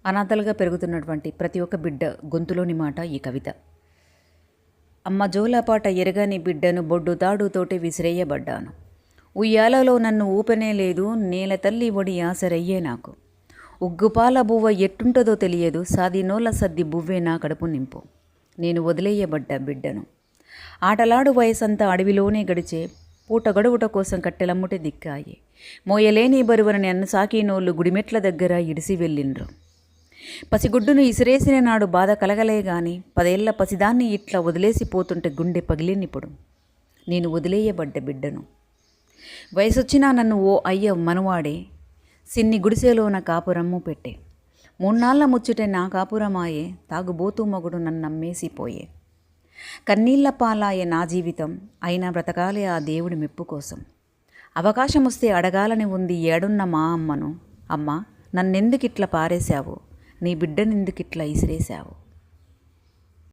అనాథలుగా పెరుగుతున్నటువంటి ప్రతి ఒక్క బిడ్డ గొంతులోని మాట ఈ కవిత. అమ్మ జోలపాట ఎరగని బిడ్డను బొడ్డు తాడుతోటి విసిరేయబడ్డాను. ఉయ్యాలలో నన్ను ఊపనే లేదు, నేల తల్లి ఒడి ఆసరయ్యే నాకు. ఉగ్గుపాల బువ్వ ఎట్టుంటదో తెలియదు, సాదినోల సద్ది బువ్వే నా కడుపు నింపు. నేను వదిలేయబడ్డ బిడ్డను. ఆటలాడు వయసంతా అడవిలోనే గడిచే, పూట గడువుట కోసం కట్టెలమ్ముటే దిక్కాయి. మోయలేని బరువనని అన్న సాకినోళ్ళు గుడిమెట్ల దగ్గర ఇడిసి వెళ్ళిండ్రు. పసిగుడ్డును ఇసిరేసిన నాడు బాధ కలగలే గాని, 10 ఏళ్ల పసిదాన్ని ఇట్లా వదిలేసిపోతుంటే గుండె పగిలినిప్పుడు. నేను వదిలేయబడ్డ బిడ్డను. వయసొచ్చినా నన్ను ఓ అయ్య మనవాడే, సిన్ని గుడిసెలోన కాపురమ్ము పెట్టే. 3 నాళ్ల ముచ్చుటే నా కాపురమాయే, తాగుబోతూ మగుడు నన్నమ్మేసిపోయే. కన్నీళ్ల పాలాయే నా జీవితం, అయినా బ్రతకాలే ఆ దేవుడి మెప్పు కోసం. అవకాశం వస్తే అడగాలని ఉంది ఏడున్న మా అమ్మను, అమ్మ నన్నెందుకిట్లా పారేశావు, నీ బిడ్డనెందుకిట్లా ఇసిరేశావు.